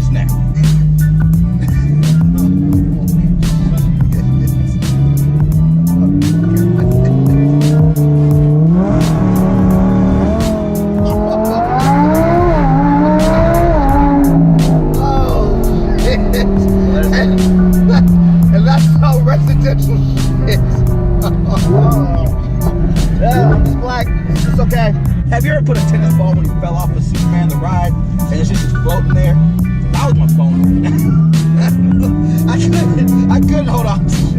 just now. And that's how residential shit. Yeah, I'm just black. It's okay. Have you ever put a tennis ball when you fell off of Superman the ride and it's just floating there? That was my phone. I couldn't hold on to